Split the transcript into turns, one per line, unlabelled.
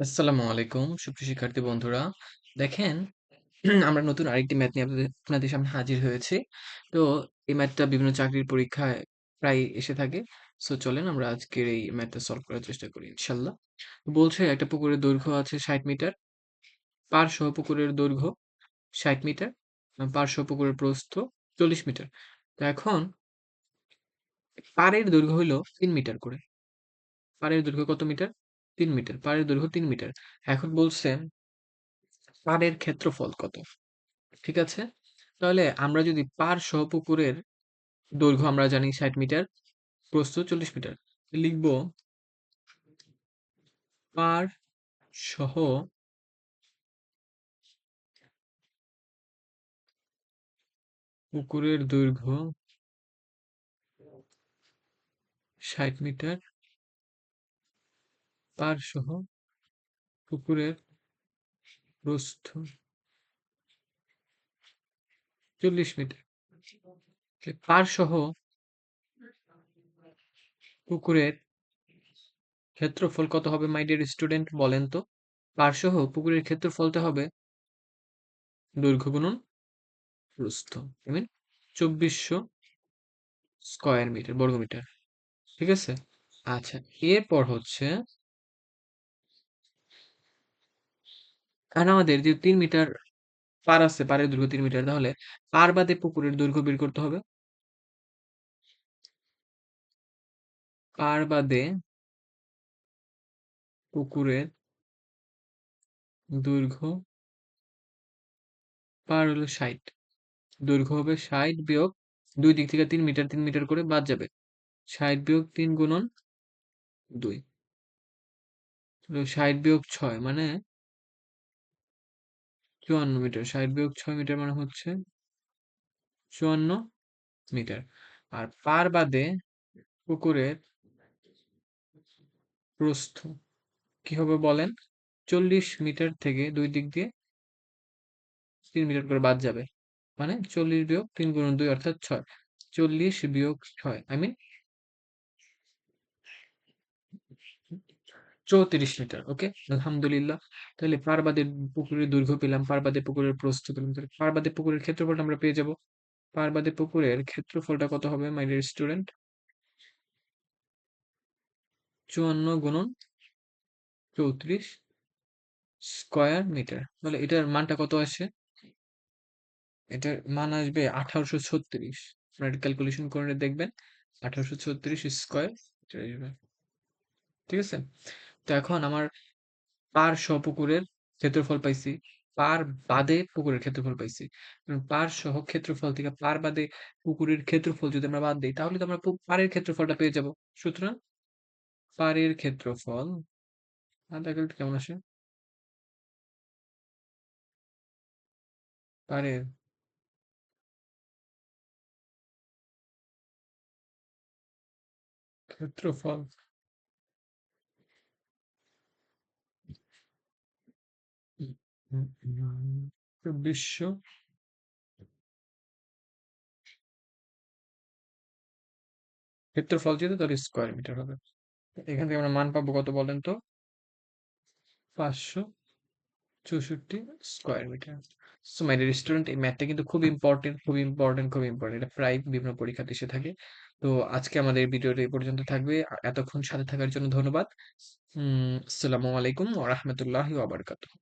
আসসালামু আলাইকুম সুপ্রিয় শিক্ষার্থী বন্ধুরা। দেখেন আমরা নতুন আরেকটি ম্যাথ নিয়ে আপনাদের সামনে হাজির হয়েছি। তো এই ম্যাথটা বিভিন্ন চাকরির পরীক্ষায় প্রায় এসে থাকে। সো চলেন আমরা আজকের এই ম্যাথটা সলভ করার চেষ্টা করি ইনশাআল্লাহ। বলছে একটা পুকুরের দৈর্ঘ্য আছে ৬০ মিটার, পাড়সহ পুকুরের দৈর্ঘ্য ৬০ মিটার, পাড়সহ পুকুরের প্রস্থ ৪০ মিটার। তো এখন পাড়ের দৈর্ঘ্য হইল ৩ মিটার করে। পাড়ের দৈর্ঘ্য কত মিটার? ৩ মিটার। পাড়ের দৈর্ঘ্য ৩ মিটার। এখন বলছে পাড়ের ক্ষেত্রফল কত? ঠিক আছে? তাহলে আমরা যদি পাড়সহ পুকুরের দৈর্ঘ্য আমরা জানি ৬০ মিটার, প্রস্থ ৪০ মিটার। লিখব পাড়সহ পুকুরের দৈর্ঘ্য ৬০ মিটার, পাড়সহ পুকুরের প্রস্থ ৪০ মিটার। পাড়সহ পুকুরের ক্ষেত্রফল কত হবে মাই ডিয়ার স্টুডেন্ট বলেন তো? পাড়সহ পুকুরের ক্ষেত্রফলটা হবে দৈর্ঘ্য গুণন প্রস্থ। I mean ২৪০০ স্কয়ার মিটার, বর্গমিটার। ঠিক আছে? আচ্ছা, এরপর হচ্ছে কারণ আমাদের যে ৩ মিটার পাড় আছে, পাড়ের দৈর্ঘ্য ৩ মিটার, তাহলে পাড় বাদে পুকুরের দৈর্ঘ্য বের করতে হবে। পাড় বাদে পুকুরের দৈর্ঘ্য, পাড় হলো ৬০, দৈর্ঘ্য হবে ৬০ বিয়োগ ২ দিক থেকে ৩ মিটার ৩ মিটার করে বাদ যাবে। ৬০ বিয়োগ ৩ গুণন ২, ৬০ বিয়োগ ৬ মানে ৫৪ মিটার। ৬০ বিয়োগ ৬ মিটার মানে হচ্ছে ৫৪ মিটার। আর পাড় বাদে পুকুরের প্রস্থ কি হবে বলেন? ৪০ মিটার থেকে ২ দিক দিয়ে ৩ মিটার করে বাদ যাবে। মানে ৪০ বিয়োগ ৩ গুণন ২ অর্থাৎ ৬। ৪০ বিয়োগ ৬ I mean ৩৪ মিটার। ওকে? আলহামদুলিল্লাহ। তাহলে পাড়বাদের পুকুরের দৈর্ঘ্য পেলাম, পাড়বাদে পুকুরের প্রস্থ পেলাম। তাহলে পাড়বাদে পুকুরের ক্ষেত্রফলটা আমরা পেয়ে যাব। পাড়বাদে পুকুরের ক্ষেত্রফলটা কত হবে মাই ডিয়ার স্টুডেন্ট? ৫৪ গুণন ৩৪ স্কয়ার মিটার। তাহলে এটার মানটা কত আসে? এটার মান আসবে ১৮৩৬। আপনারা ক্যালকুলেশন করে দেখবেন। ১৮৩৬ স্কয়ার মিটার আসবে। ঠিক আছে? তো এখন আমার পাড়সহ পুকুরের ক্ষেত্রফল পাইছি। পাড় বাদে পুকুরের ক্ষেত্রফল পাইছি। পাড়সহ ক্ষেত্রফল থেকে পাড় বাদে পুকুরের ক্ষেত্রফল যদি আমরা বাদ দেই, তাহলে তো আমরা পাড়ের ক্ষেত্রফলটা পেয়ে যাব। সুতরাং পাড়ের ক্ষেত্রফল কেমন আসে? পাড়ের ক্ষেত্রফল ২৪০০ ক্ষেত্রফল যেহেতু তাহলে স্কয়ার মিটার হবে। এখান থেকে আমরা মান পাবো কত বলেন তো? ৫৬৪ square metre. So my dear student, এই ম্যাথটা কিন্তু খুব ইম্পর্টেন্ট, খুব ইম্পর্টেন্ট, খুব ইম্পর্টেন্ট। এটা প্রায় বিভিন্ন পরীক্ষাতে এসে থাকে। তো আজকে আমাদের ভিডিওটা এই পর্যন্ত থাকবে। এতক্ষণ সাথে থাকার জন্য ধন্যবাদ। আসসালামু আলাইকুম ওয়া রাহমাতুল্লাহি ওয়া বারাকাতুহু।